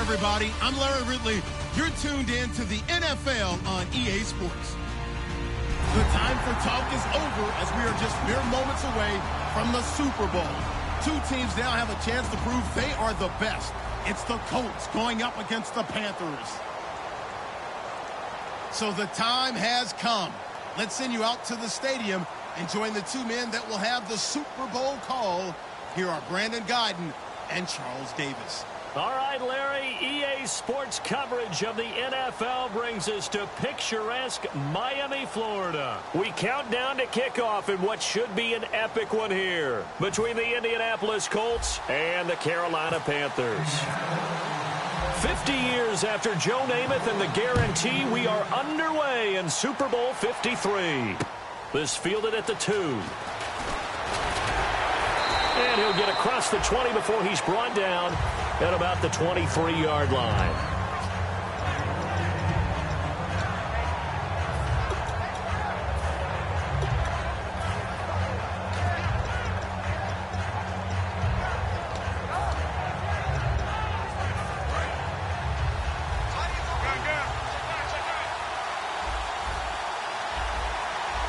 everybody. I'm Larry Ridley. You're tuned in to the NFL on EA Sports. The time for talk is over as we are just mere moments away from the Super Bowl. Two teams now have a chance to prove they are the best. It's the Colts going up against the Panthers. So the time has come. Let's send you out to the stadium and join the two men that will have the Super Bowl call. Here are Brandon Guyton and Charles Davis. All right, Larry, EA Sports coverage of the NFL brings us to picturesque Miami, Florida. We count down to kickoff in what should be an epic one here between the Indianapolis Colts and the Carolina Panthers. 50 years after Joe Namath and the guarantee, we are underway in Super Bowl 53. This fielded at the 2. And he'll get across the 20 before he's brought down at about the 23-yard line.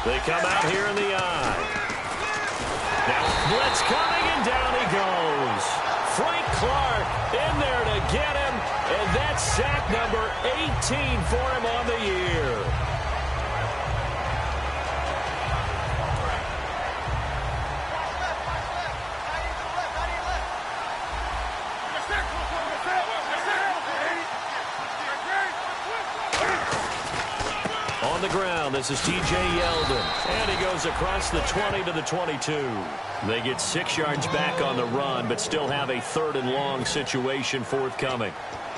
They come out here in the eye. Now blitz coming, and down he goes. Frank Clark in there to get him, and that's sack number 18 for him on the year. On the ground, this is T.J. Yeldon, and he goes across the 20 to the 22. They get 6 yards back on the run, but still have a 3rd and long situation forthcoming.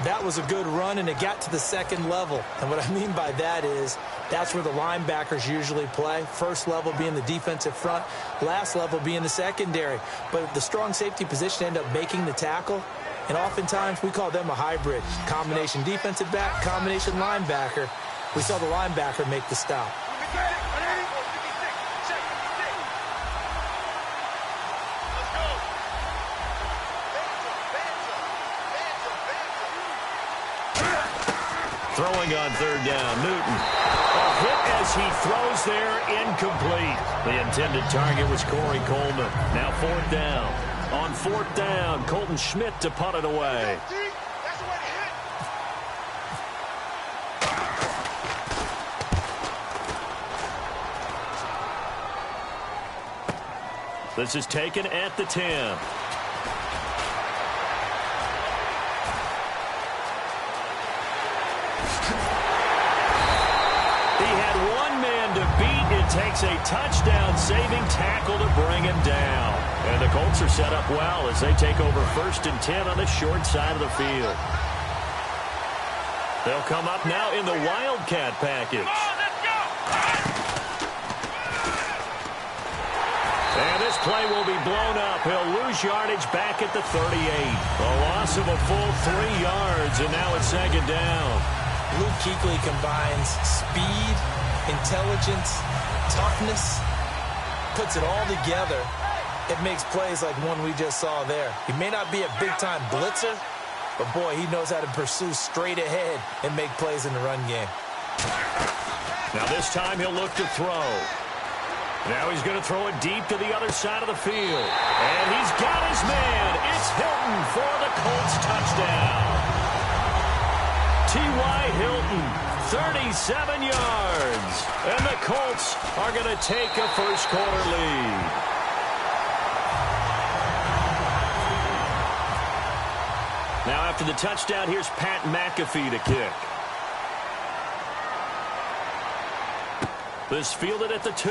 That was a good run, and it got to the second level. And what I mean by that is that's where the linebackers usually play. First level being the defensive front, last level being the secondary. But the strong safety position ended up making the tackle, and oftentimes we call them a hybrid. Combination defensive back, combination linebacker. We saw the linebacker make the stop. Throwing on 3rd down, Newton. A hit as he throws there, incomplete. The intended target was Corey Coleman. Now 4th down. On 4th down, Colton Schmidt to punt it away. This is taken at the 10. He had one man to beat. It takes a touchdown-saving tackle to bring him down. And the Colts are set up well as they take over 1st and 10 on the short side of the field. They'll come up now in the Wildcat package. And this play will be blown up. He'll lose yardage back at the 38. A loss of a full 3 yards, and now it's 2nd down. Luke Kuechly combines speed, intelligence, toughness, puts it all together. It makes plays like one we just saw there. He may not be a big-time blitzer, but, boy, he knows how to pursue straight ahead and make plays in the run game. Now this time he'll look to throw. Now he's going to throw it deep to the other side of the field. And he's got his man. It's Hilton for the Colts touchdown. T.Y. Hilton, 37 yards. And the Colts are going to take a first-quarter lead. Now after the touchdown, here's Pat McAfee to kick. This fielded at the 2.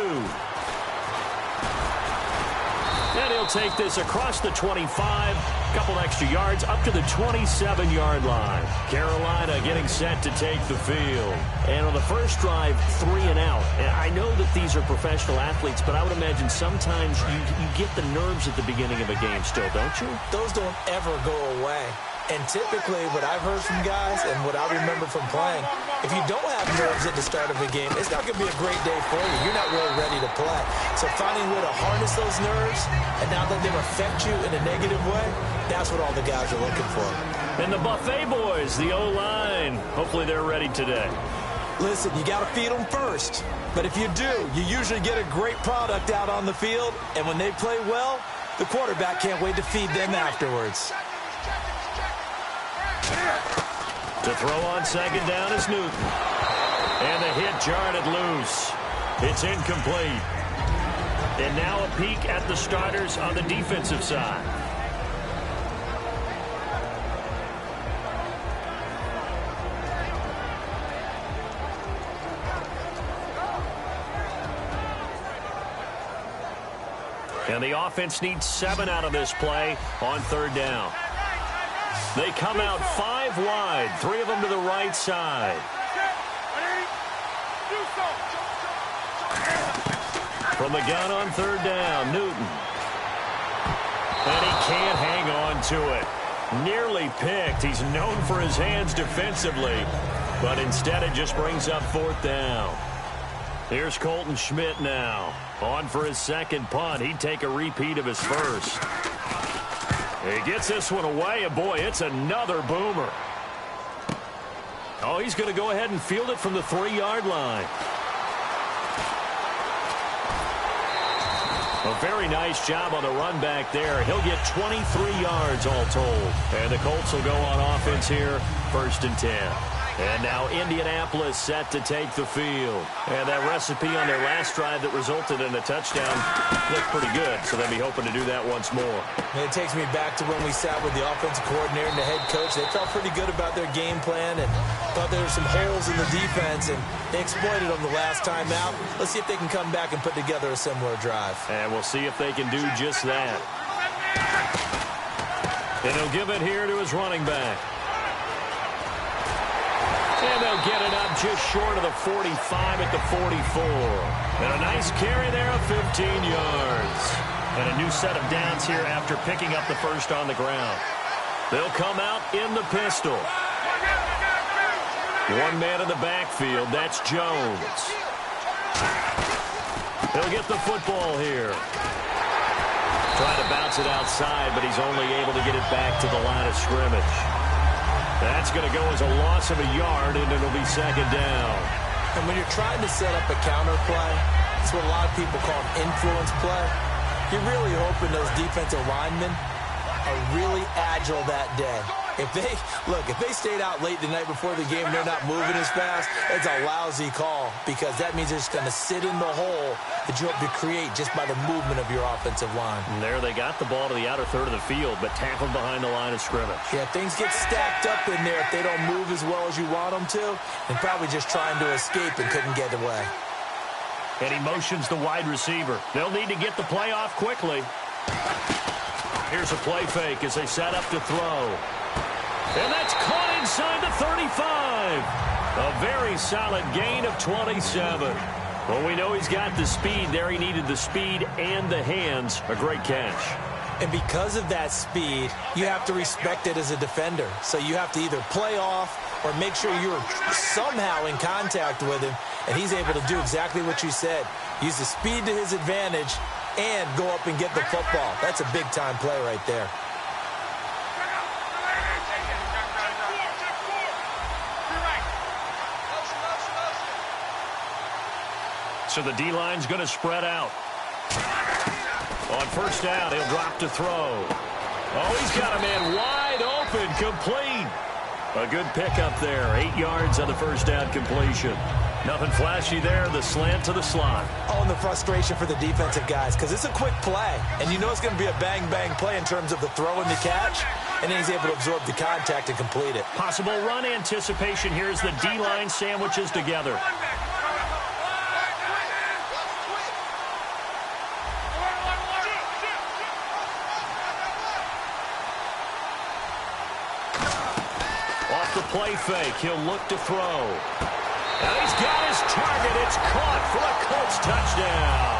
And he'll take this across the 25. Couple extra yards up to the 27-yard line. Carolina getting set to take the field. And on the first drive, 3 and out. And I know that these are professional athletes, but I would imagine sometimes you get the nerves at the beginning of a game still, don't you? Those don't ever go away. And typically, what I've heard from guys and what I remember from playing, if you don't have nerves at the start of a game, it's not going to be a great day for you. You're not really ready to play. So finding a way to harness those nerves and not let them affect you in a negative way, that's what all the guys are looking for. And the Buffet boys, the O-line, hopefully they're ready today. Listen, you got to feed them first. But if you do, you usually get a great product out on the field. And when they play well, the quarterback can't wait to feed them afterwards. To throw on second down is Newton. And the hit jarred it loose. It's incomplete. And now a peek at the starters on the defensive side. And the offense needs 7 out of this play on third down. They come out 5 wide, 3 of them to the right side. From the gun on third down, Newton. And he can't hang on to it. Nearly picked. He's known for his hands defensively, but instead it just brings up fourth down. Here's Colton Schmidt now. On for his second punt. He'd take a repeat of his first. He gets this one away, and boy, it's another boomer. Oh, he's going to go ahead and field it from the 3-yard line. A very nice job on the run back there. He'll get 23 yards all told. And the Colts will go on offense here, 1st and 10. And now Indianapolis set to take the field. And that recipe on their last drive that resulted in a touchdown looked pretty good, so they'll be hoping to do that once more. And it takes me back to when we sat with the offensive coordinator and the head coach. They felt pretty good about their game plan and thought there were some holes in the defense, and they exploited them the last time out. Let's see if they can come back and put together a similar drive. And we'll see if they can do just that. And he'll give it here to his running back. And they'll get it up just short of the 45 at the 44. And a nice carry there of 15 yards. And a new set of downs here after picking up the first on the ground. They'll come out in the pistol. One man in the backfield. That's Jones. He'll get the football here. Trying to bounce it outside, but he's only able to get it back to the line of scrimmage. That's going to go as a loss of a yard, and it'll be second down. And when you're trying to set up a counter play, it's what a lot of people call an influence play. You're really hoping those defensive linemen are really agile that day. If they stayed out late the night before the game and they're not moving as fast, it's a lousy call because that means they're just going to sit in the hole that you hope to create just by the movement of your offensive line. And there they got the ball to the outer third of the field, but tackled behind the line of scrimmage. Yeah, things get stacked up in there if they don't move as well as you want them to, and probably just trying to escape and couldn't get away. And he motions the wide receiver. They'll need to get the play off quickly. Here's a play fake as they set up to throw. And that's caught inside the 35. A very solid gain of 27. Well, we know he's got the speed there. He needed the speed and the hands. A great catch. And because of that speed, you have to respect it as a defender. So you have to either play off or make sure you're somehow in contact with him. And he's able to do exactly what you said. Use the speed to his advantage and go up and get the football. That's a big-time play right there. So the D-line's going to spread out. On first down, he'll drop to throw. Oh, he's got a man wide open, complete. A good pickup there. 8 yards on the first down completion. Nothing flashy there. The slant to the slot. Oh, and the frustration for the defensive guys because it's a quick play. And you know it's going to be a bang-bang play in terms of the throw and the catch. And then he's able to absorb the contact and complete it. Possible run anticipation here as the D-line sandwiches together. Play fake. He'll look to throw. And he's got his target. It's caught for a Colts touchdown.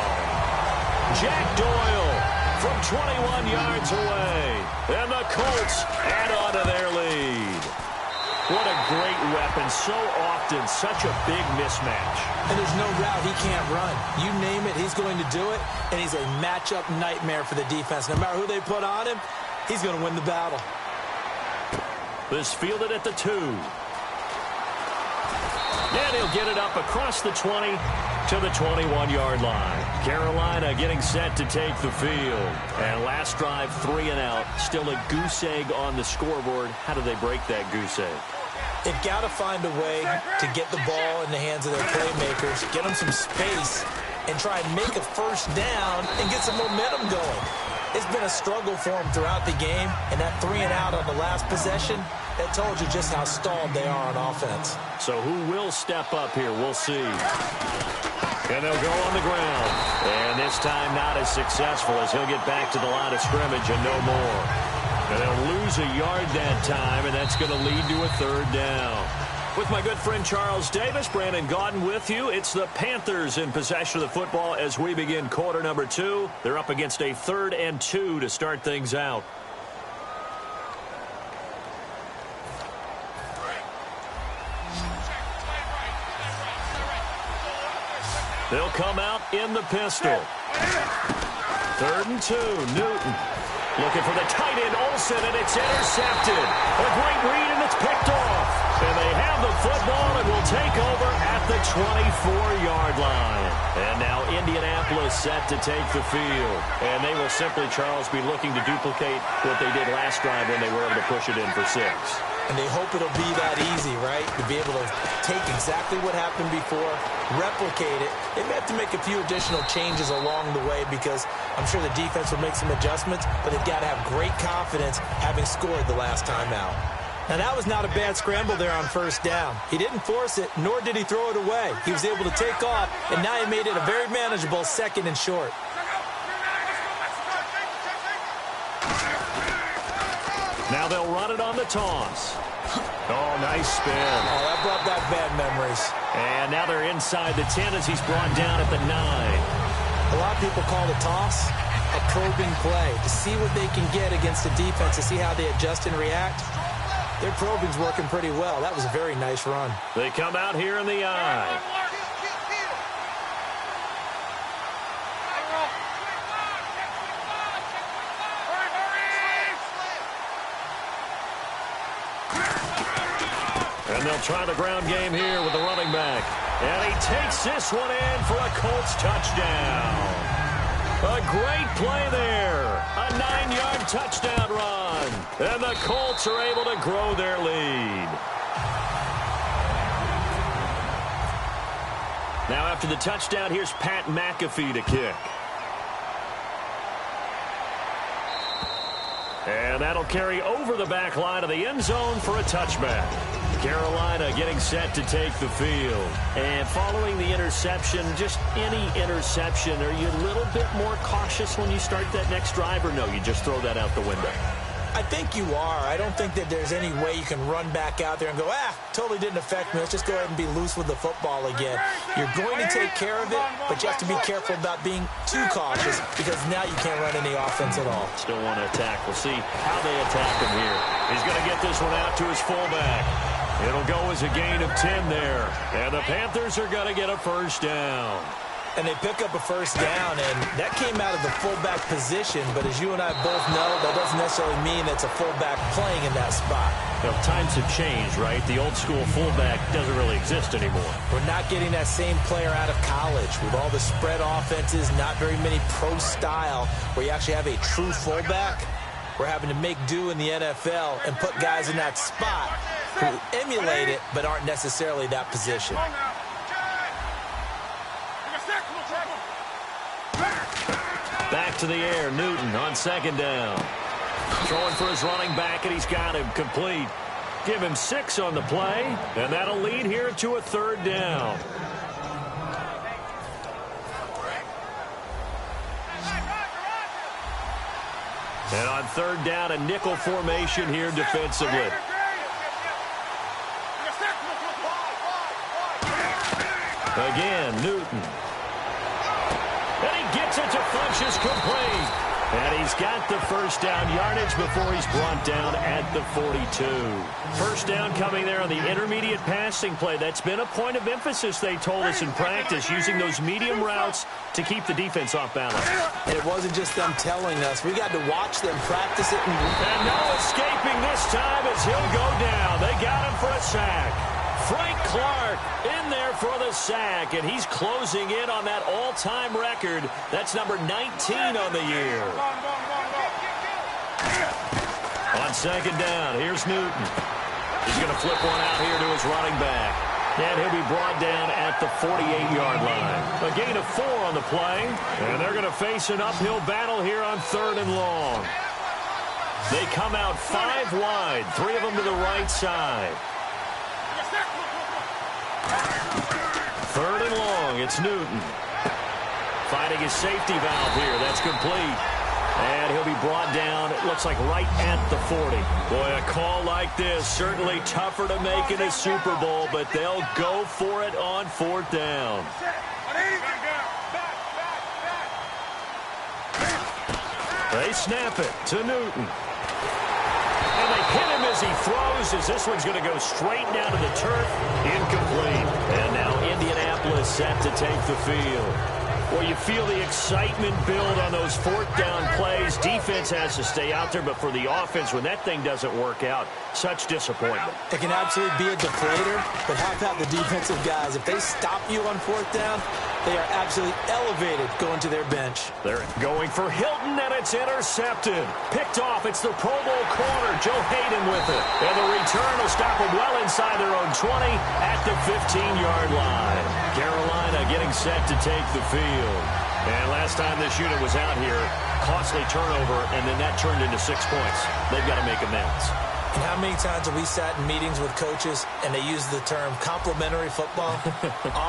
Jack Doyle from 21 yards away. And the Colts add on to their lead. What a great weapon. So often, such a big mismatch. And there's no route he can't run. You name it, he's going to do it, and he's a matchup nightmare for the defense. No matter who they put on him, he's going to win the battle. This fielded at the 2. And he'll get it up across the 20 to the 21-yard line. Carolina getting set to take the field. And last drive, 3 and out. Still a goose egg on the scoreboard. How do they break that goose egg? They've got to find a way to get the ball in the hands of their playmakers, get them some space, and try and make a first down and get some momentum going. It's been a struggle for them throughout the game, and that 3 and out on the last possession, that told you just how stalled they are on offense. So who will step up here? We'll see. And they'll go on the ground. And this time not as successful as he'll get back to the line of scrimmage and no more. And they'll lose a yard that time, and that's going to lead to a 3rd down. With my good friend Charles Davis, Brandon Gaudin with you. It's the Panthers in possession of the football as we begin quarter number 2. They're up against a 3rd and 2 to start things out. They'll come out in the pistol. 3rd and 2, Newton. Looking for the tight end, Olsen, and it's intercepted. A great read, and it's picked off. And they have the football and will take over at the 24-yard line. And now Indianapolis set to take the field. And they will simply, Charles, be looking to duplicate what they did last drive when they were able to push it in for 6. And they hope it'll be that easy, right? To be able to take exactly what happened before, replicate it. They may have to make a few additional changes along the way because I'm sure the defense will make some adjustments, but they've got to have great confidence having scored the last time out. Now, that was not a bad scramble there on 1st down. He didn't force it, nor did he throw it away. He was able to take off, and now he made it a very manageable 2nd and short. Now they'll run it on the toss. Oh, nice spin. Oh, that brought back bad memories. And now they're inside the 10 as he's brought down at the 9. A lot of people call the toss a probing play to see what they can get against the defense, to see how they adjust and react. Their probing's working pretty well. That was a very nice run. They come out here in the eye. And they'll try the ground game here with the running back. And he takes this one in for a Colts touchdown. A great play there. A 9-yard touchdown run. And the Colts are able to grow their lead. Now after the touchdown, here's Pat McAfee to kick. And that'll carry over the back line of the end zone for a touchback. Carolina getting set to take the field. And following the interception, just any interception, are you a little bit more cautious when you start that next drive, or no, you just throw that out the window? I think you are. I don't think that there's any way you can run back out there and go, totally didn't affect me. Let's just go ahead and be loose with the football again. You're going to take care of it, but you have to be careful about being too cautious because now you can't run any offense at all. Still want to attack. We'll see how they attack him here. He's going to get this one out to his fullback. It'll go as a gain of 10 there. And the Panthers are going to get a 1st down. And they pick up a 1st down, and that came out of the fullback position. But as you and I both know, that doesn't necessarily mean it's a fullback playing in that spot. Well, times have changed, right? The old school fullback doesn't really exist anymore. We're not getting that same player out of college with all the spread offenses, not very many pro style, where you actually have a true fullback. We're having to make do in the NFL and put guys in that spot who emulate it but aren't necessarily that position. Back to the air, Newton on 2nd down. Throwing for his running back, and he's got him complete. Give him 6 on the play, and that'll lead here to a 3rd down. And on 3rd down, a nickel formation here defensively. Again, Newton. And he gets it to Funchess complete. And he's got the first down yardage before he's brought down at the 42. First down coming there on the intermediate passing play. That's been a point of emphasis, they told us in practice, using those medium routes to keep the defense off balance. And it wasn't just them telling us. We got to watch them practice it. And no escaping this time as he'll go down. They got him for a sack. Frank Clark in there for the sack, and he's closing in on that all-time record. That's number 19 on the year. On second down, here's Newton. He's going to flip one out here to his running back. And he'll be brought down at the 48-yard line. A gain of 4 on the play, and they're going to face an uphill battle here on 3rd and long. They come out 5 wide, 3 of them to the right side. 3rd and long, it's Newton. Finding his safety valve here, that's complete. And he'll be brought down, it looks like right at the 40. Boy, a call like this, certainly tougher to make in a Super Bowl, but they'll go for it on 4th down. They snap it to Newton. And they hit him as he throws, as this one's going to go straight down to the turf. Incomplete. And now Indianapolis set to take the field. Well, you feel the excitement build on those 4th down plays. Defense has to stay out there, but for the offense, when that thing doesn't work out, such disappointment. It can absolutely be a deflator, but how about the defensive guys? If they stop you on 4th down, they are absolutely elevated going to their bench. They're going for Hilton, and it's intercepted. Picked off. It's the Pro Bowl corner, Joe Hayden with it. And the return will stop them well inside their own 20 at the 15-yard line. Carolina getting set to take the field. And last time this unit was out here, costly turnover, and then that turned into 6 points. They've got to make amends. And how many times have we sat in meetings with coaches and they use the term complementary football?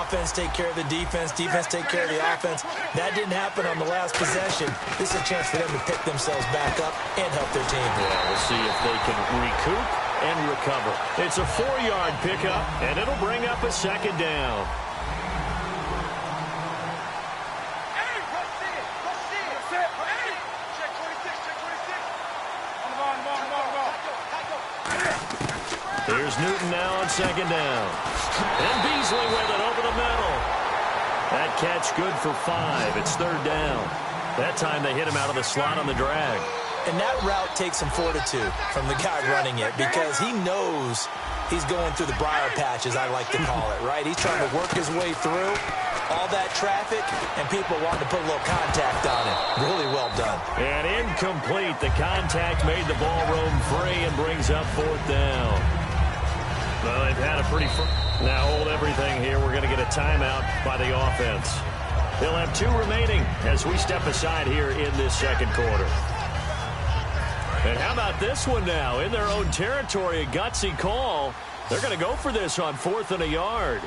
Offense take care of the defense, defense take care of the offense. That didn't happen on the last possession. This is a chance for them to pick themselves back up and help their team. Yeah, we'll see if they can recoup and recover. It's a 4-yard pickup, and it'll bring up a 2nd down. Here's Newton now on 2nd down. And Beasley with it over the middle. That catch good for 5. It's 3rd down. That time they hit him out of the slot on the drag. And that route takes some fortitude from the guy running it because he knows he's going through the briar patch, as I like to call it, right? He's trying to work his way through all that traffic, and people want to put a little contact on it. Really well done. And incomplete. The contact made the ball roam free and brings up 4th down. Well, they've had a pretty... Now hold everything here. We're going to get a timeout by the offense. They'll have 2 remaining as we step aside here in this 2nd quarter. And how about this one now? In their own territory, a gutsy call. They're going to go for this on 4th and a yard.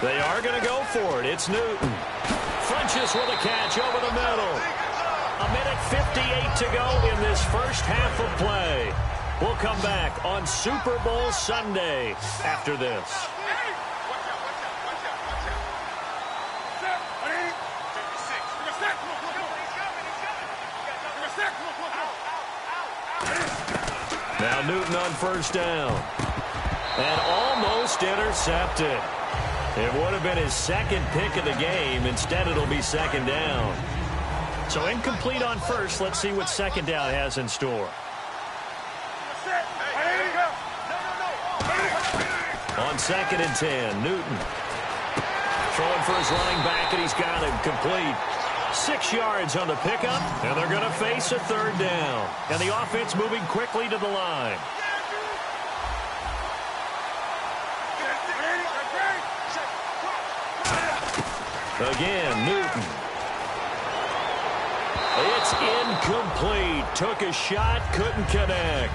They are going to go for it. It's Newton. Funches with a catch over the middle. 1:58 to go in this first half of play. We'll come back on Super Bowl Sunday after this. Now Newton on 1st down. And almost intercepted. It would have been his 2nd pick of the game. Instead, it'll be 2nd down. So incomplete on 1st. Let's see what 2nd down has in store. On 2nd and 10, Newton. Throwing for his running back, and he's got him complete. 6 yards on the pickup, and they're going to face a 3rd down. And the offense moving quickly to the line. Again, Newton. It's incomplete. Took a shot, couldn't connect.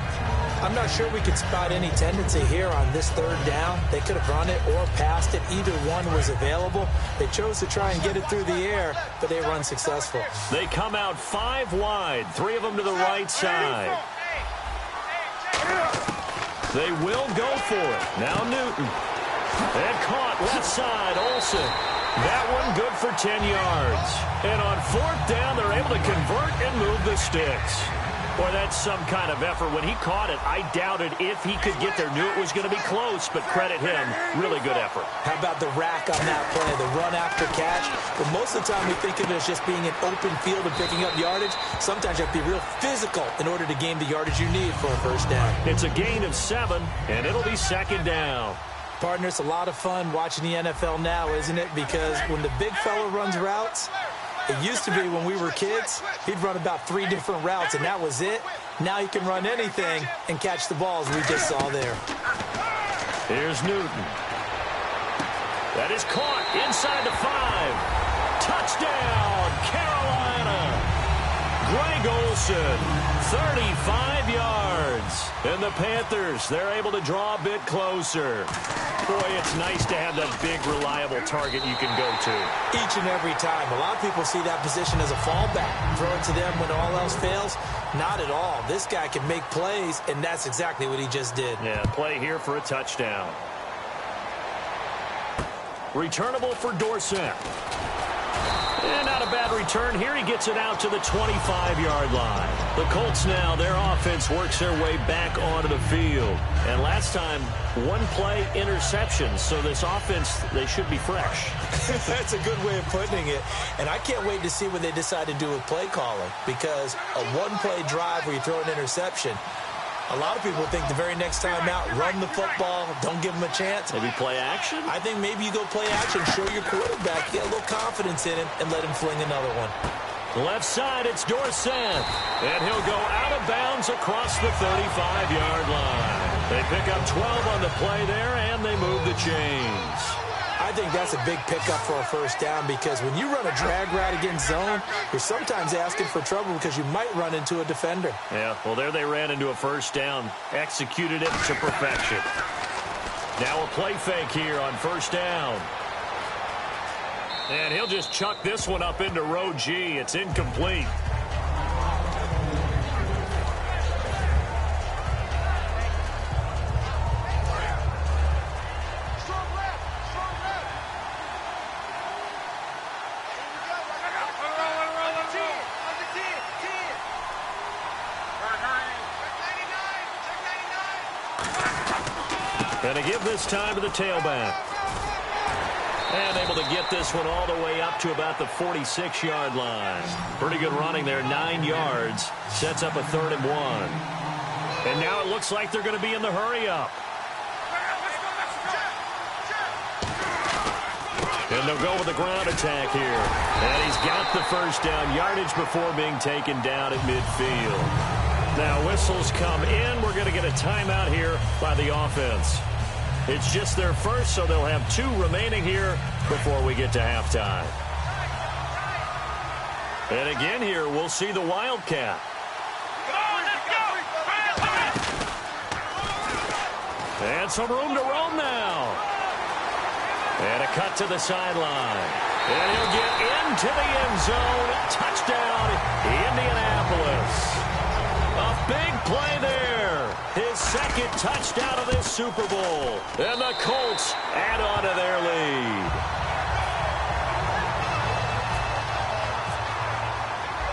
I'm not sure we could spot any tendency here on this third down. They could have run it or passed it. Either one was available. They chose to try and get it through the air, but they were unsuccessful. They come out 5 wide, 3 of them to the right side. They will go for it. Now Newton. And caught left side, Olsen. That one good for 10 yards. And on 4th down, they're able to convert and move the sticks. Boy, that's some kind of effort. When he caught it, I doubted if he could get there. Knew it was going to be close, but credit him. Really good effort. How about the rack on that play, the run after catch? But most of the time we think of it as just being an open field and picking up yardage. Sometimes you have to be real physical in order to gain the yardage you need for a first down. It's a gain of 7, and it'll be 2nd down. Partner, it's a lot of fun watching the NFL now, isn't it? Because when the big fella runs routes, it used to be when we were kids, he'd run about 3 different routes, and that was it. Now he can run anything and catch the balls we just saw there. Here's Newton. That is caught inside the 5. Touchdown, Carolina. Greg Olsen, 35 yards. And the Panthers, they're able to draw a bit closer. Boy, it's nice to have that big, reliable target you can go to. Each and every time. A lot of people see that position as a fallback. Throw it to them when all else fails. Not at all. This guy can make plays, and that's exactly what he just did. Yeah, play here for a touchdown. Returnable for Dorsett. And not a bad return here. He gets it out to the 25-yard line. The Colts now, their offense works their way back onto the field. And last time, 1 play interception. So this offense, they should be fresh. That's a good way of putting it. And I can't wait to see what they decide to do with play calling. Because a 1-play drive where you throw an interception, a lot of people think the very next time out, run the football, don't give them a chance. Maybe play action? I think maybe you go play action, show your quarterback, get a little confidence in him, and let him fling another one. Left side, it's Dorsett. And he'll go out of bounds across the 35-yard line. They pick up 12 on the play there, and they move the chains. I think that's a big pickup for a first down because when you run a drag route against zone, you're sometimes asking for trouble because you might run into a defender. Yeah, well, there they ran into a first down, executed it to perfection. Now a play fake here on first down. And he'll just chuck this one up into row G. It's incomplete. And to give this time to the tailback. And able to get this one all the way up to about the 46-yard line. Pretty good running there, 9 yards. Sets up a 3rd and 1. And now it looks like they're going to be in the hurry-up. And they'll go with the ground attack here. And he's got the first down yardage before being taken down at midfield. Now whistles come in. We're going to get a timeout here by the offense. It's just their first, so they'll have 2 remaining here before we get to halftime. And again here, we'll see the Wildcat. And some room to roam now. And a cut to the sideline. And he'll get into the end zone. Touchdown, Indianapolis. A big play there. His 2nd touchdown of this Super Bowl. And the Colts add on to their lead.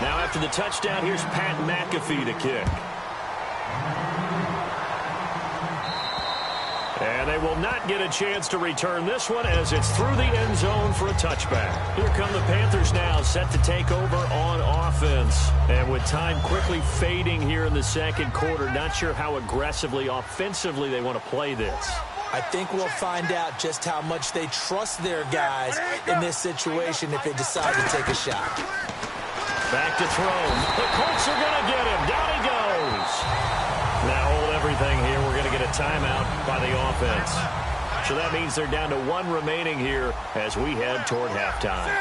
Now after the touchdown, here's Pat McAfee to kick. And they will not get a chance to return this one as it's through the end zone for a touchback. Here come the Panthers now, set to take over on offense. And with time quickly fading here in the 2nd quarter, not sure how aggressively, offensively they want to play this. I think we'll find out just how much they trust their guys in this situation if they decide to take a shot. Back to throw. The Colts are going to get him. Down he goes. Now hold everything here. We're going to get a timeout by the offense. So that means they're down to 1 remaining here as we head toward halftime.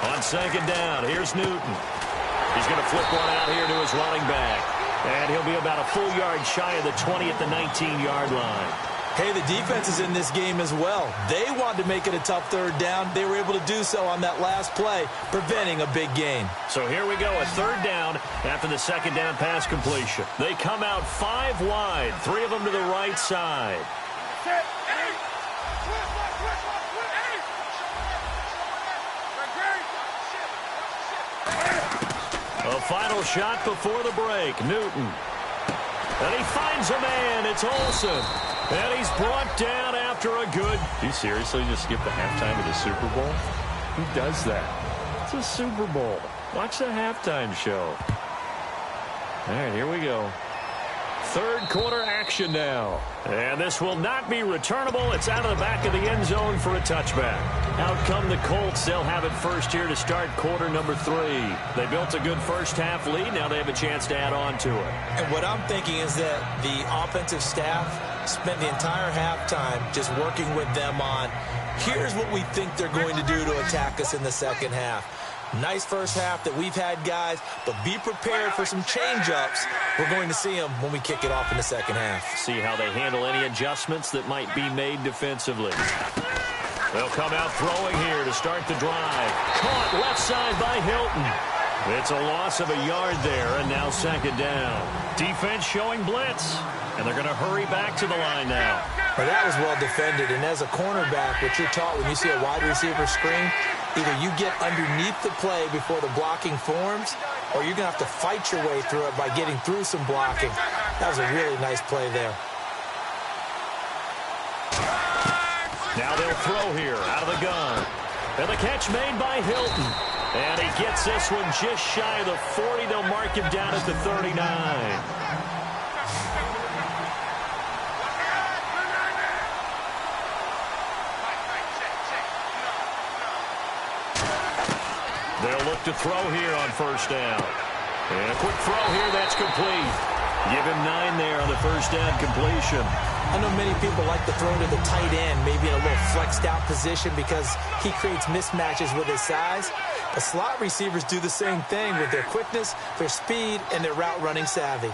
On 2nd down, here's Newton. He's going to flip one out here to his running back. And he'll be about a full yard shy of the 20 at the 19-yard line. Hey, the defense is in this game as well. They wanted to make it a tough third down. They were able to do so on that last play, preventing a big gain. So here we go, a third down after the second down pass completion. They come out 5 wide, 3 of them to the right side. A final shot before the break, Newton. And he finds a man, it's Olsen. And he's brought down after a good... Do you seriously just skip the halftime of the Super Bowl? Who does that? It's a Super Bowl. Watch the halftime show. All right, here we go. Third quarter action now. And this will not be returnable. It's out of the back of the end zone for a touchback. Out come the Colts. They'll have it first here to start quarter number 3. They built a good first half lead. Now they have a chance to add on to it. And what I'm thinking is that the offensive staff spent the entire halftime just working with them on, here's what we think they're going to do to attack us in the second half. Nice first half that we've had, guys, but be prepared for some change-ups. We're going to see them when we kick it off in the second half. See how they handle any adjustments that might be made defensively. They'll come out throwing here to start the drive. Caught left side by Hilton. It's a loss of a yard there, and now second down. Defense showing blitz, and they're going to hurry back to the line now. Well, that was well defended, and as a cornerback, what you're taught when you see a wide receiver screen, either you get underneath the play before the blocking forms, or you're going to have to fight your way through it by getting through some blocking. That was a really nice play there. Now they'll throw here out of the gun. And the catch made by Hilton. And he gets this one just shy of the 40. They'll mark him down at the 39. They'll look to throw here on first down. And a quick throw here, that's complete. Give him 9 there on the first down completion. I know many people like to throw to the tight end, maybe in a little flexed out position because he creates mismatches with his size. The slot receivers do the same thing with their quickness, their speed, and their route running savvy.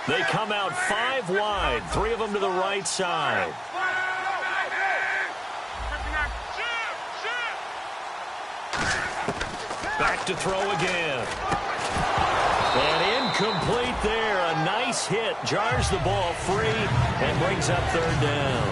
They come out 5 wide, 3 of them to the right side. Back to throw again. And incomplete there. A nice hit. Jars the ball free and brings up third down.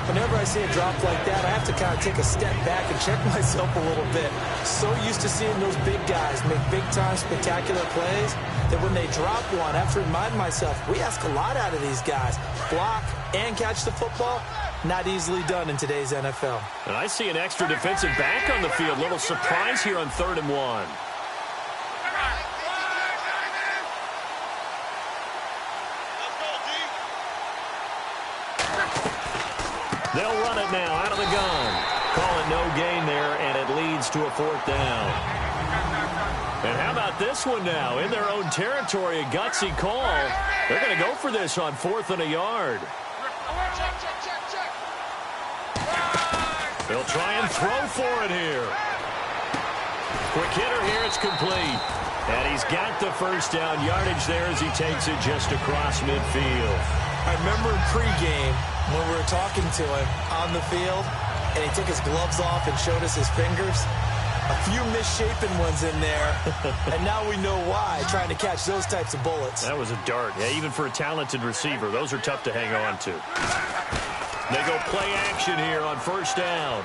Whenever I see a drop like that, I have to kind of take a step back and check myself a little bit. So used to seeing those big guys make big-time spectacular plays that when they drop one, I have to remind myself, we ask a lot out of these guys. Block and catch the football, not easily done in today's NFL. And I see an extra defensive back on the field. Little surprise here on 3rd and 1. They'll run it now out of the gun. Call it no gain there, and it leads to a 4th down. And how about this one now? In their own territory, a gutsy call. They're going to go for this on 4th and a yard. They'll try and throw for it here. Quick hitter here, it's complete. And he's got the first down yardage there as he takes it just across midfield. I remember in pregame when we were talking to him on the field, and he took his gloves off and showed us his fingers. A few misshapen ones in there, and now we know why, trying to catch those types of bullets. That was a dart. Yeah, even for a talented receiver, those are tough to hang on to. They go play action here on first down.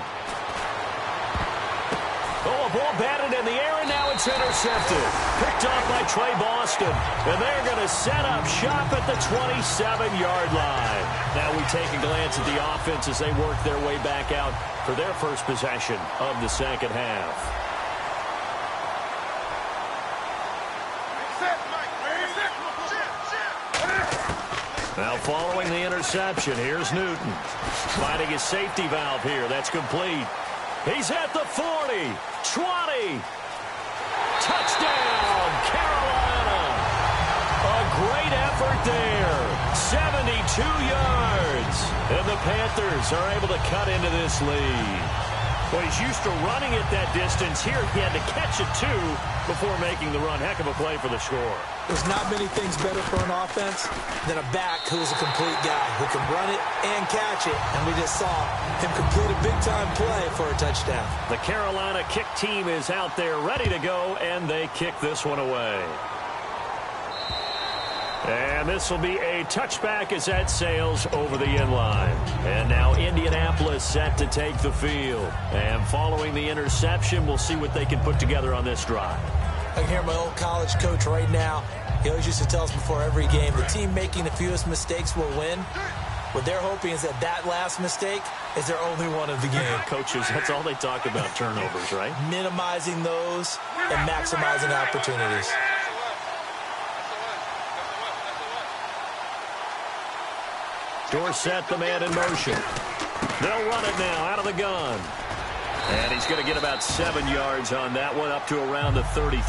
Oh, a ball batted in the air, and now it's intercepted. Picked off by Trey Boston. And they're going to set up shop at the 27-yard line. Now we take a glance at the offense as they work their way back out for their first possession of the second half. Now following the interception, here's Newton. Finding his safety valve here. That's complete. He's at the 40, 20. Touchdown, Carolina. A great effort there. 72 yards. And the Panthers are able to cut into this lead. Well, he's used to running it that distance. Here he had to catch it, too, before making the run. Heck of a play for the score. There's not many things better for an offense than a back who is a complete guy who can run it and catch it. And we just saw him complete a big-time play for a touchdown. The Carolina kick team is out there ready to go, and they kick this one away. And this will be a touchback as that sails over the end line. And now Indianapolis set to take the field. And following the interception, we'll see what they can put together on this drive. I can hear my old college coach right now. He always used to tell us before every game, the team making the fewest mistakes will win. What they're hoping is that that last mistake is their only one of the game. Coaches, that's all they talk about, turnovers, right? Minimizing those and maximizing opportunities. Dorsett, the man in motion. They'll run it now out of the gun. And he's going to get about 7 yards on that one, up to around the 33.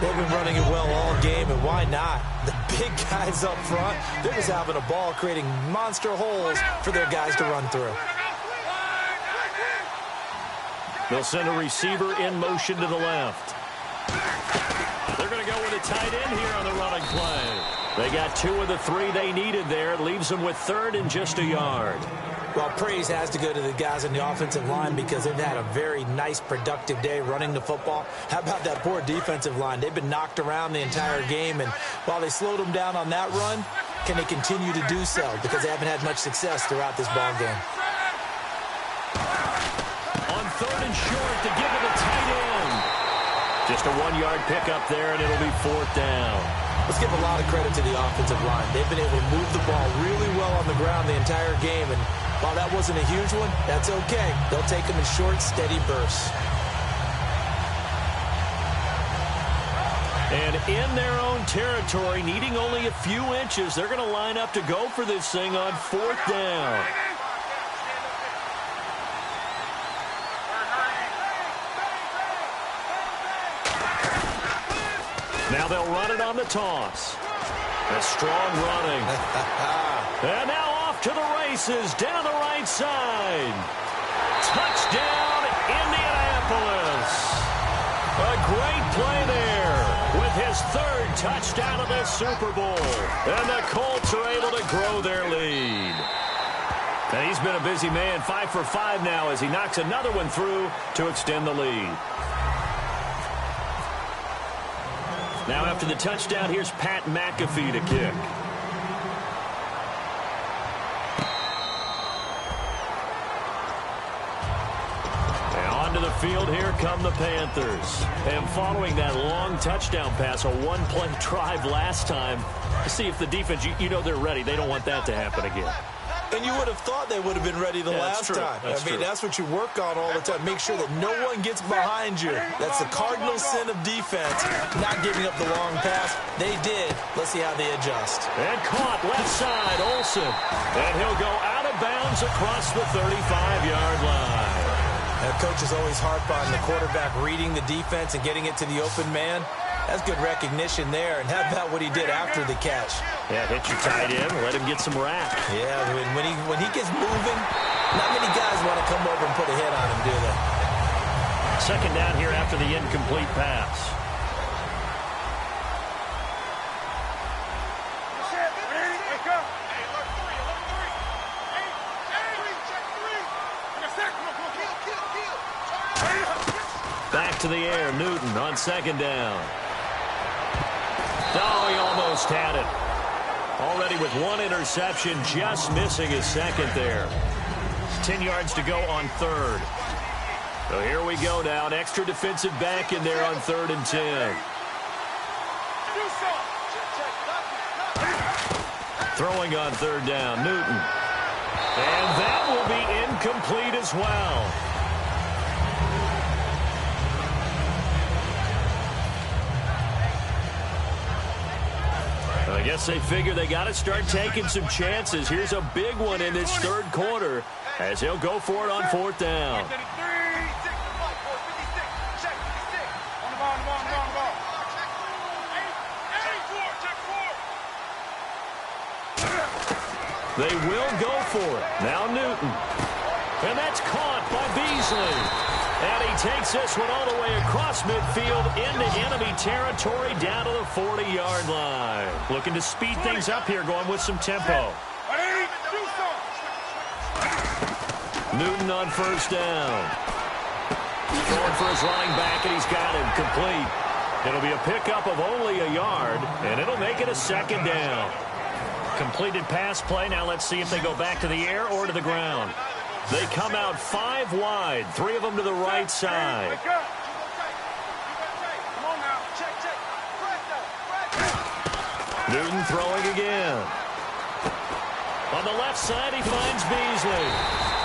They've been running it well all game, and why not? The big guys up front, they're just having a ball, creating monster holes for their guys to run through. They'll send a receiver in motion to the left. They're going to go with a tight end here on the running play. They got 2 of the 3 they needed there. It leaves them with 3rd and just a yard. Well, praise has to go to the guys on the offensive line because they've had a very nice, productive day running the football. How about that poor defensive line? They've been knocked around the entire game, and while they slowed them down on that run, can they continue to do so? Because they haven't had much success throughout this ball game. On 3rd and short to give it a tight end. Just a 1-yard pickup there, and it'll be 4th down. Let's give a lot of credit to the offensive line. They've been able to move the ball really well on the ground the entire game, and while that wasn't a huge one, that's okay. They'll take them in short, steady bursts. And in their own territory, needing only a few inches, they're going to line up to go for this thing on 4th down. Now they'll run it on the toss. A strong running. And now off to the races down the right side. Touchdown, Indianapolis. A great play there with his 3rd touchdown of this Super Bowl. And the Colts are able to grow their lead. And he's been a busy man, 5 for 5 now as he knocks another one through to extend the lead. Now after the touchdown, here's Pat McAfee to kick. And onto the field, here come the Panthers. And following that long touchdown pass, a 1-play drive last time, to see if the defense, you know they're ready. They don't want that to happen again. And you would have thought they would have been ready the last time. That's what you work on all the time. Make sure that no one gets behind you. That's the cardinal sin of defense, not giving up the long pass. They did. Let's see how they adjust. And caught left side, Olsen. And he'll go out of bounds across the 35-yard line. Now, coaches always harp on the quarterback reading the defense and getting it to the open man. That's good recognition there. And how about what he did after the catch? Yeah, hit your tight end, let him get some rap. Yeah, when he gets moving, not many guys want to come over and put a hit on him, do they? 2nd down here after the incomplete pass. Back to the air, Newton on 2nd down. Oh, he almost had it. Already with 1 interception, just missing his 2nd there. 10 yards to go on 3rd. So here we go now. An extra defensive back in there on 3rd and 10. Throwing on 3rd down, Newton. And that will be incomplete as well. I guess they figure they got to start taking some chances. Here's a big one in this 3rd quarter as he'll go for it on 4th down. They will go for it. Now Newton. And that's caught by Beasley. And he takes this one all the way across midfield into enemy territory down to the 40-yard line. Looking to speed things up here, going with some tempo. Newton on first down. Going for his running back, and he's got him complete. It'll be a pickup of only a yard, and it'll make it a second down. Completed pass play. Now let's see if they go back to the air or to the ground. They come out 5 wide, 3 of them to the right side. Newton throwing again. On the left side, he finds Beasley.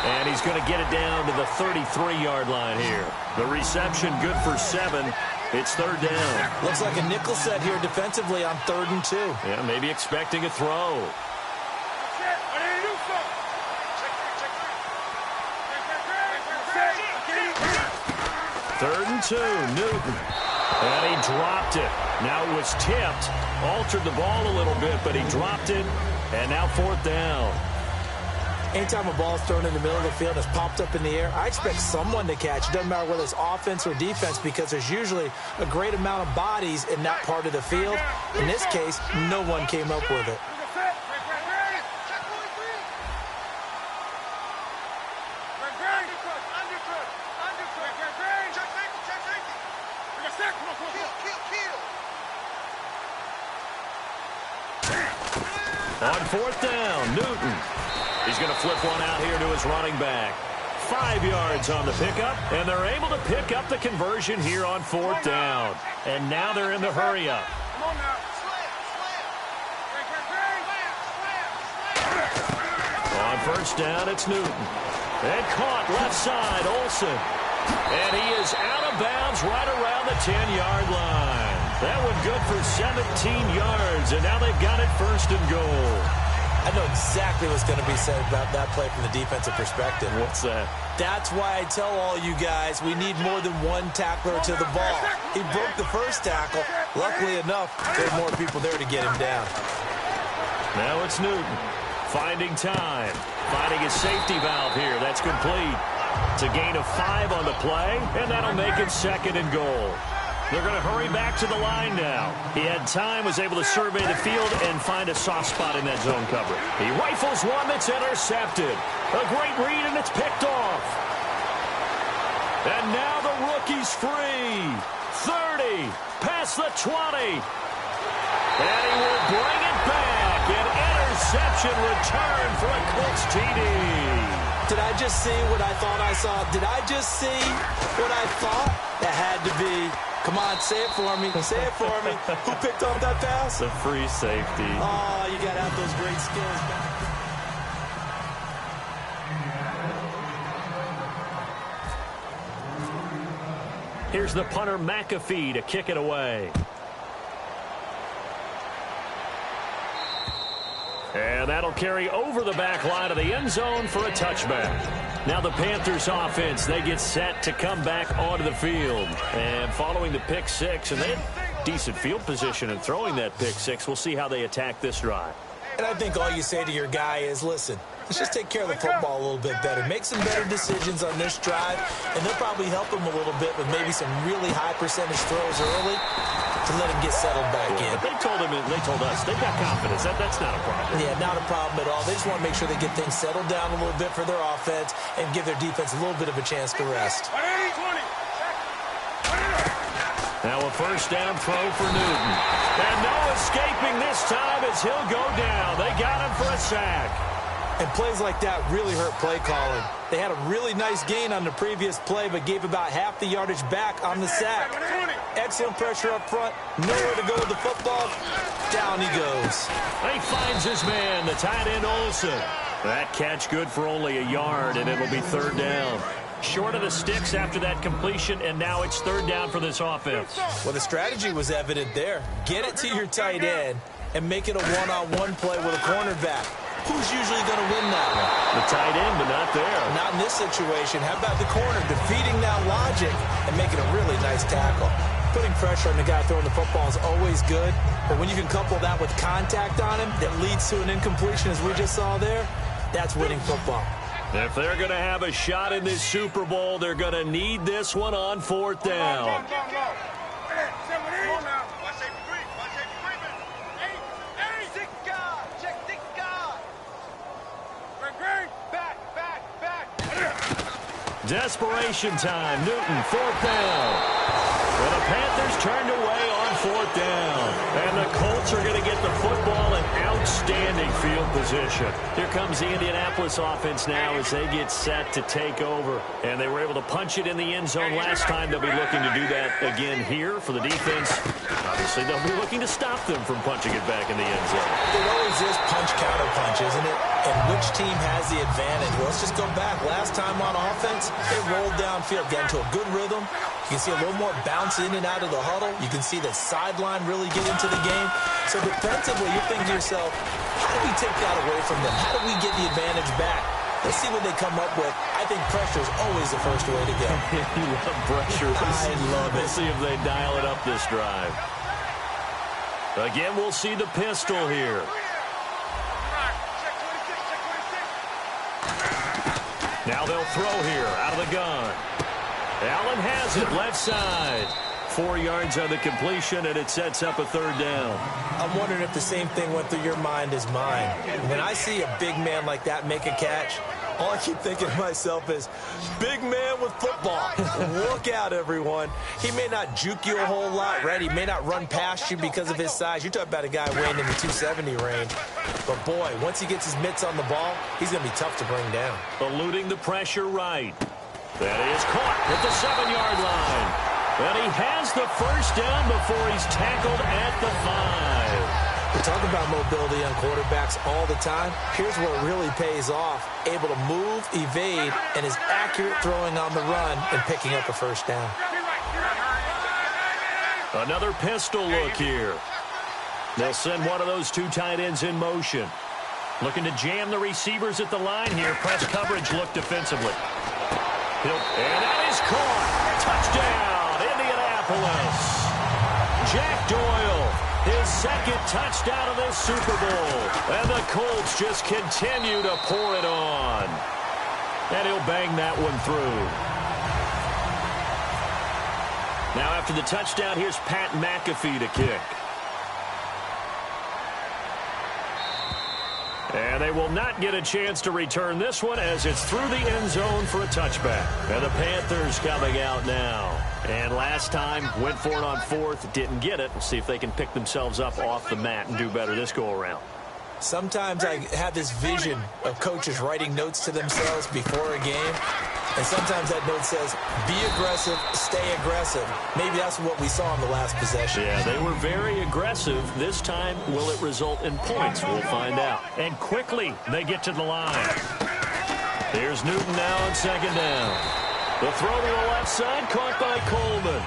And he's going to get it down to the 33-yard line here. The reception good for 7. It's third down. Looks like a nickel set here defensively on 3rd and 2. Yeah, maybe expecting a throw. Third and 2, Newton. And he dropped it. Now it was tipped. Altered the ball a little bit, but he dropped it. And now 4th down. Anytime a ball is thrown in the middle of the field and it's popped up in the air, I expect someone to catch. It doesn't matter whether it's offense or defense, because there's usually a great amount of bodies in that part of the field. In this case, no one came up with it. On 4th down, Newton. He's going to flip one out here to his running back. 5 yards on the pickup, and they're able to pick up the conversion here on 4th down. And now they're in the hurry-up. On first down, it's Newton. And caught left side, Olsen. And he is out of bounds right around the 10-yard line. That one good for 17 yards, and now they've got it 1st and goal. I know exactly what's going to be said about that play from the defensive perspective. What's that? That's why I tell all you guys we need more than one tackler to the ball. He broke the first tackle. Luckily enough, there were more people there to get him down. Now it's Newton finding time. Finding his safety valve here. That's complete. It's a gain of 5 on the play, and that'll make it 2nd and goal. They're going to hurry back to the line now. He had time, was able to survey the field and find a soft spot in that zone cover. He rifles one that's intercepted. A great read, and it's picked off. And now the rookie's free. 30, past the 20. And he will bring it back. An interception return for a Colts TD. Did I just see what I thought I saw? Did I just see what I thought? That had to be. Come on, say it for me. Say it for me. Who picked off that pass? The free safety. Oh, you got to have those great skills back. Here's the punter, McAfee, to kick it away. And that'll carry over the back line of the end zone for a touchback. Now the Panthers offense, they get set to come back onto the field. And following the pick 6, and they had decent field position in throwing that pick 6. We'll see how they attack this drive. And I think all you say to your guy is, listen, let's just take care of the football a little bit better. Make some better decisions on this drive, and they'll probably help him a little bit with maybe some really high percentage throws early to let him get settled back in. But they told us, they've got confidence. That's not a problem. Yeah, not a problem at all. They just want to make sure they get things settled down a little bit for their offense and give their defense a little bit of a chance to rest. Now a first down throw for Newton. And no escaping this time as he'll go down. They got him for a sack. And plays like that really hurt play calling. They had a really nice gain on the previous play, but gave about half the yardage back on the sack. Excellent pressure up front. Nowhere to go with the football. Down he goes. He finds his man, the tight end Olsen. That catch good for only a yard, and it'll be 3rd down. Short of the sticks after that completion, and now it's 3rd down for this offense. Well, the strategy was evident there. Get it to your tight end and make it a one-on-one play with a cornerback. Who's usually going to win that one? The tight end, but not there. Not in this situation. How about the corner defeating that logic and making a really nice tackle? Putting pressure on the guy throwing the football is always good, but when you can couple that with contact on him that leads to an incompletion, as we just saw there, that's winning football. If they're going to have a shot in this Super Bowl, they're going to need this one on 4th down. Desperation time. Newton, 4th down. And the Panthers turned away on 4th down. And the Colts are going to get the football in outstanding field position. Here comes the Indianapolis offense now as they get set to take over. And they were able to punch it in the end zone last time. They'll be looking to do that again here for the defense. Obviously, they'll be looking to stop them from punching it back in the end zone. There always is punch-counter-punch, isn't it? And which team has the advantage? Well, let's just go back. Last time on offense, they rolled downfield, got into a good rhythm. You can see a little more bounce in and out of the huddle. You can see that sideline really get into the game. So defensively, you're thinking to yourself, how do we take that away from them? How do we get the advantage back? Let's see what they come up with. I think pressure is always the first way to go. You love pressure. I love it. We'll see if they dial it up this drive. Again, we'll see the pistol here. Now they'll throw here out of the gun. Allen has it left side. 4 yards on the completion, and it sets up a 3rd down. I'm wondering if the same thing went through your mind as mine. When I see a big man like that make a catch, all I keep thinking to myself is, big man with football. Look out, everyone. He may not juke you a whole lot, right? He may not run past you because of his size. You're talking about a guy weighing in the 270 range. But, boy, once he gets his mitts on the ball, he's going to be tough to bring down. Eluding the pressure right. That is caught at the 7-yard line. And he has the 1st down before he's tackled at the 5. We talk about mobility on quarterbacks all the time. Here's where it really pays off. Able to move, evade, and is accurate throwing on the run and picking up a 1st down. Another pistol look here. They'll send one of those 2 tight ends in motion. Looking to jam the receivers at the line here. Press coverage look defensively. And that is caught. Touchdown, Indianapolis. Jack Doyle, his 2nd touchdown of this Super Bowl. And the Colts just continue to pour it on. And he'll bang that one through. Now after the touchdown, here's Pat McAfee to kick. And they will not get a chance to return this one as it's through the end zone for a touchback. And the Panthers coming out now. And last time, went for it on 4th, didn't get it. We'll see if they can pick themselves up off the mat and do better this go-around. Sometimes I have this vision of coaches writing notes to themselves before a game. And sometimes that note says, be aggressive, stay aggressive. Maybe that's what we saw in the last possession. Yeah, they were very aggressive. This time, will it result in points? We'll find out. And quickly, they get to the line. Here's Newton now on 2nd down. The throw to the left side, caught by Coleman.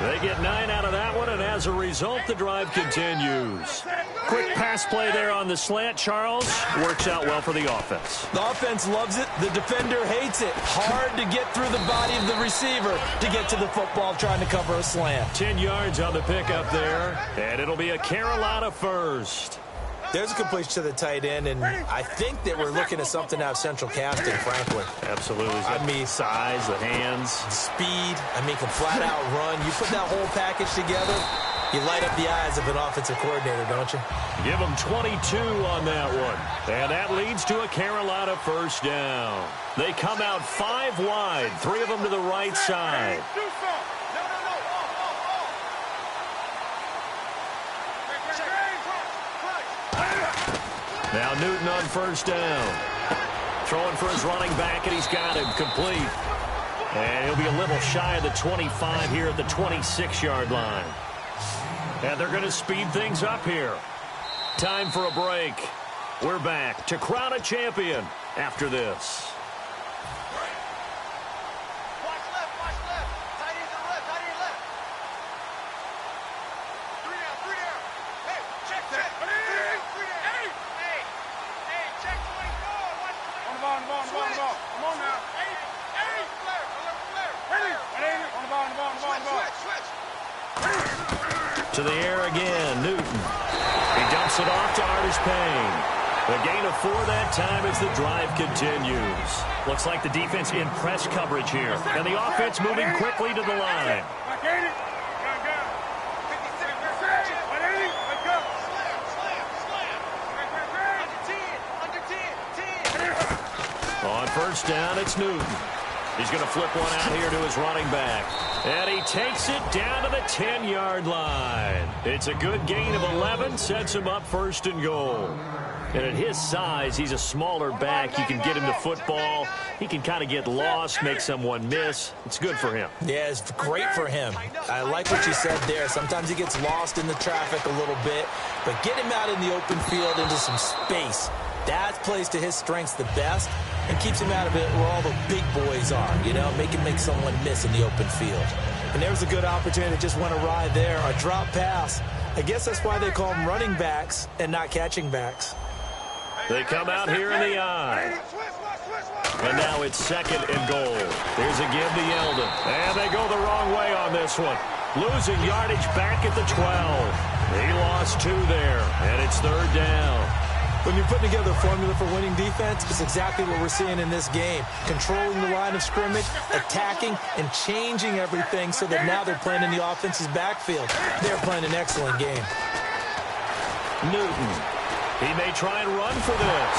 They get 9 out of that one, and as a result, the drive continues. Quick pass play there on the slant, Charles. Works out well for the offense. The offense loves it. The defender hates it. Hard to get through the body of the receiver to get to the football trying to cover a slant. 10 yards on the pickup there, and it'll be a Carolina 1st. There's a completion to the tight end, and I think that we're looking at something out of central casting, frankly. Absolutely. I mean, size, the hands. Speed, can flat out run. You put that whole package together, you light up the eyes of an offensive coordinator, don't you? Give them 22 on that one. And that leads to a Carolina 1st down. They come out 5 wide, 3 of them to the right side. Now Newton on 1st down. Throwing for his running back, and he's got him complete. And he'll be a little shy of the 25 here at the 26-yard line. And they're going to speed things up here. Time for a break. We're back to crown a champion after this. To the air again, Newton. He dumps it off to Artis Payne. A gain of 4 that time as the drive continues. Looks like the defense in press coverage here. And the offense moving quickly to the line. On first down, it's Newton. He's going to flip one out here to his running back. And he takes it down to the 10-yard line. It's a good gain of 11, sets him up first and goal. And at his size, he's a smaller back. You can get him the football. He can kind of get lost, make someone miss. It's good for him. Yeah, it's great for him. I like what you said there. Sometimes he gets lost in the traffic a little bit, but get him out in the open field into some space. That plays to his strengths the best and keeps him out of it where all the big boys are, you know, make someone miss in the open field. And there's a good opportunity that just went awry there, a drop pass. I guess that's why they call them running backs and not catching backs. They come out here in the eye. And now it's second and goal. Here's a give to Yeldon. And they go the wrong way on this one. Losing yardage back at the 12. He lost 2 there, and it's third down. When you're putting together a formula for winning defense, it's exactly what we're seeing in this game. Controlling the line of scrimmage, attacking, and changing everything so that now they're playing in the offense's backfield. They're playing an excellent game. Newton. He may try and run for this.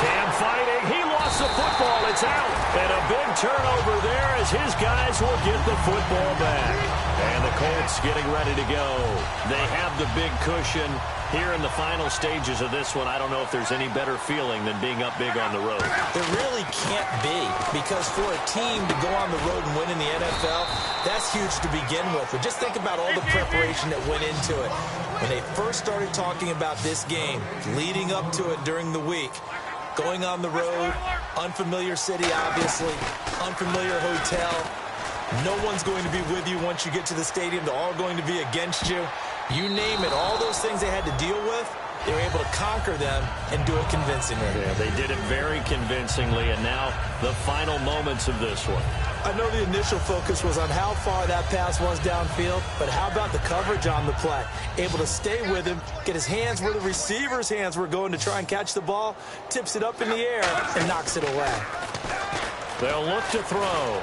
Cam fighting. He lost the football. It's out. And a big turnover there as his guys will get the football back. And the Colts getting ready to go. They have the big cushion. Here in the final stages of this one, I don't know if there's any better feeling than being up big on the road. There really can't be, because for a team to go on the road and win in the NFL, that's huge to begin with. But just think about all the preparation that went into it. When they first started talking about this game, leading up to it during the week, going on the road, unfamiliar city, obviously, unfamiliar hotel. No one's going to be with you once you get to the stadium. They're all going to be against you. You name it, all those things they had to deal with, they were able to conquer them and do it convincingly. Yeah, they did it very convincingly, and now the final moments of this one. I know the initial focus was on how far that pass was downfield, but how about the coverage on the play? Able to stay with him, get his hands where the receiver's hands were going to try and catch the ball, tips it up in the air, and knocks it away. They'll look to throw.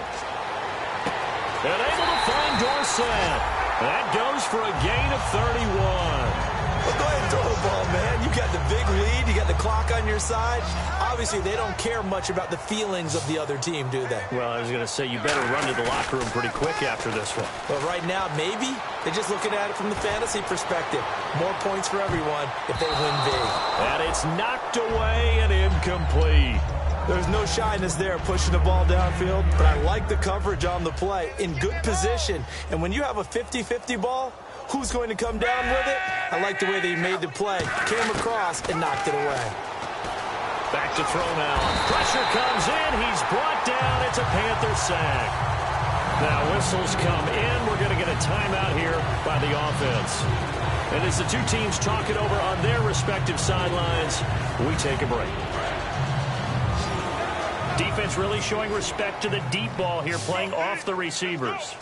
And able to find Dorsett. That goes for a gain of 31. Well, go ahead and throw the ball, man. You got the big lead. You got the clock on your side. Obviously, they don't care much about the feelings of the other team, do they? Well, I was going to say, you better run to the locker room pretty quick after this one. But right now, maybe they're just looking at it from the fantasy perspective. More points for everyone if they win big. And it's knocked away and incomplete. There's no shyness there pushing the ball downfield, but I like the coverage on the play. In good position. And when you have a 50-50 ball, who's going to come down with it? I like the way they made the play. Came across and knocked it away. Back to throw now. Pressure comes in. He's brought down. It's a Panther sack. Now whistles come in. We're going to get a timeout here by the offense. And as the two teams talk it over on their respective sidelines, we take a break. Defense really showing respect to the deep ball here, playing off the receivers.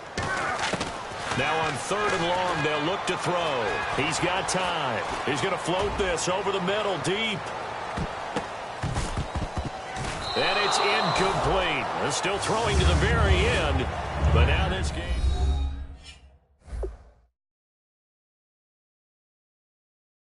Now on third and long, they'll look to throw. He's got time. He's going to float this over the middle, deep. And it's incomplete. They're still throwing to the very end, but now this game...